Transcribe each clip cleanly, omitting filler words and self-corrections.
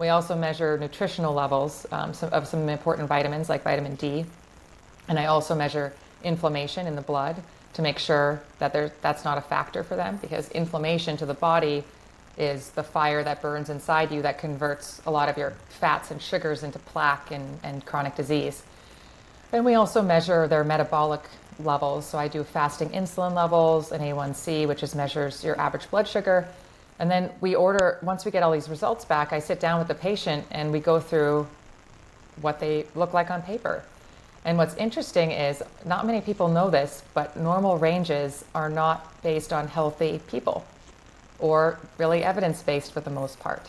We also measure nutritional levels of some important vitamins like vitamin D. And I also measure inflammation in the blood to make sure that that's not a factor for them, because inflammation to the body is the fire that burns inside you that converts a lot of your fats and sugars into plaque and chronic disease. And we also measure their metabolic levels. So I do fasting insulin levels and A1C, which measures your average blood sugar. And then once we get all these results back, I sit down with the patient and we go through what they look like on paper. And what's interesting is not many people know this, but normal ranges are not based on healthy people or really evidence-based for the most part.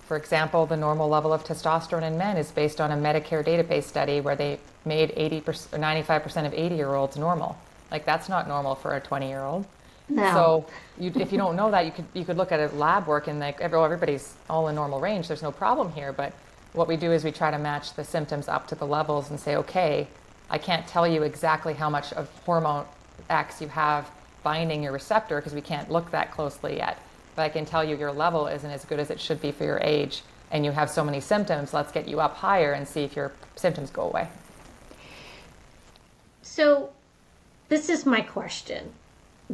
For example, the normal level of testosterone in men is based on a Medicare database study where they made 80% or 95% of 80-year-olds normal. Like, that's not normal for a 20-year-old. No. So if you don't know that, you could look at a lab work and like, everybody's all in normal range. There's no problem here. But what we do is we try to match the symptoms up to the levels and say, okay, I can't tell you exactly how much of hormone X you have binding your receptor because we can't look that closely yet. But I can tell you your level isn't as good as it should be for your age, and you have so many symptoms. Let's get you up higher and see if your symptoms go away. So this is my question.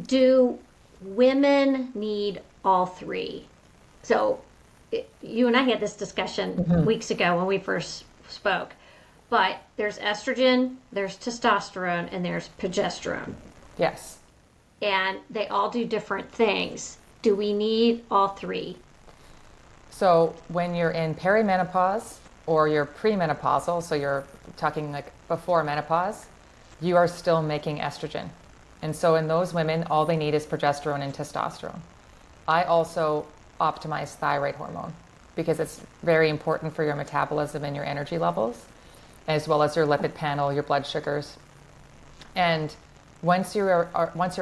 Do women need all three? So you and I had this discussion weeks ago when we first spoke. But there's estrogen, there's testosterone, and there's progesterone. Yes. And they all do different things. Do we need all three? So when you're in perimenopause or you're premenopausal, so you're talking like before menopause, you are still making estrogen. And so in those women, all they need is progesterone and testosterone. I also optimize thyroid hormone because it's very important for your metabolism and your energy levels, as well as your lipid panel, your blood sugars. And once you're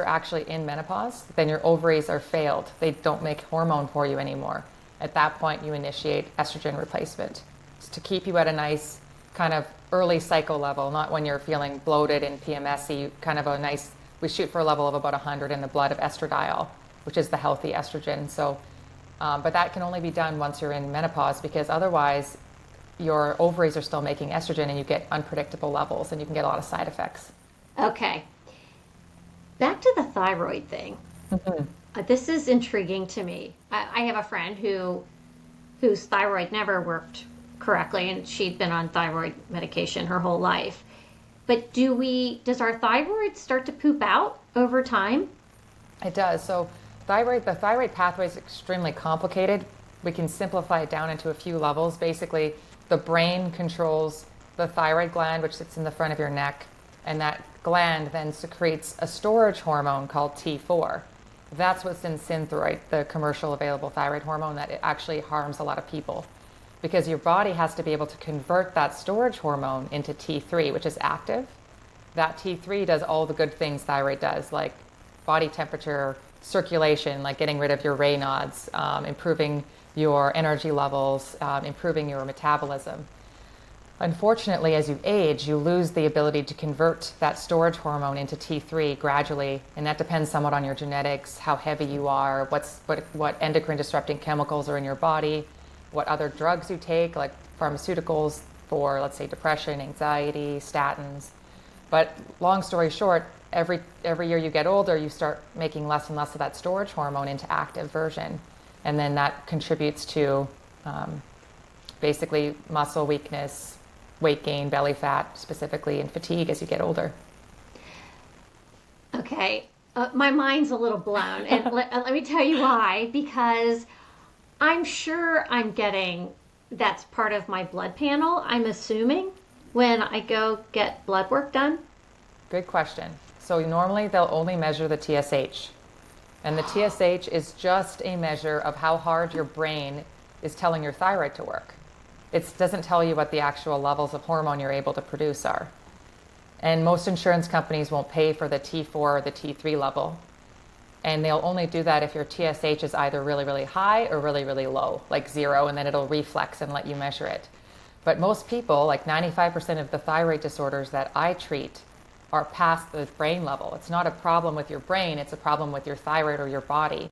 actually in menopause, then your ovaries are failed. They don't make hormone for you anymore. At that point, you initiate estrogen replacement. It's to keep you at a nice kind of early cycle level, not when you're feeling bloated and PMSy, kind of a nice, we shoot for a level of about 100 in the blood of estradiol, which is the healthy estrogen. So, but that can only be done once you're in menopause, because otherwise your ovaries are still making estrogen and you get unpredictable levels and you can get a lot of side effects. Okay. Back to the thyroid thing. This is intriguing to me. I have a friend whose thyroid never worked correctly, and she'd been on thyroid medication her whole life. But does our thyroid start to poop out over time? It does. So the thyroid pathway is extremely complicated. We can simplify it down into a few levels. Basically, the brain controls the thyroid gland, which sits in the front of your neck, and that gland then secretes a storage hormone called T4. That's what's in Synthroid, the commercial available thyroid hormone, that it actually harms a lot of people, because your body has to be able to convert that storage hormone into T3, which is active. That T3 does all the good things thyroid does, like body temperature, circulation, like getting rid of your Raynaud's, improving your energy levels, improving your metabolism. Unfortunately, as you age, you lose the ability to convert that storage hormone into T3 gradually, and that depends somewhat on your genetics, how heavy you are, what endocrine disrupting chemicals are in your body, what other drugs you take, like pharmaceuticals for, let's say, depression, anxiety, statins. But long story short, every year you get older, you start making less and less of that storage hormone into active version, and then that contributes to basically muscle weakness, weight gain, belly fat specifically, and fatigue as you get older. Okay, my mind's a little blown, and let me tell you why. Because I'm sure I'm getting, that's part of my blood panel, I'm assuming, when I go get blood work done. Good question. So normally they'll only measure the TSH. And the TSH is just a measure of how hard your brain is telling your thyroid to work. It doesn't tell you what the actual levels of hormone you're able to produce are. And most insurance companies won't pay for the T4 or the T3 level. And they'll only do that if your TSH is either really, really high or really, really low, like 0, and then it'll reflex and let you measure it. But most people, like 95% of the thyroid disorders that I treat, are past the brain level. It's not a problem with your brain, it's a problem with your thyroid or your body.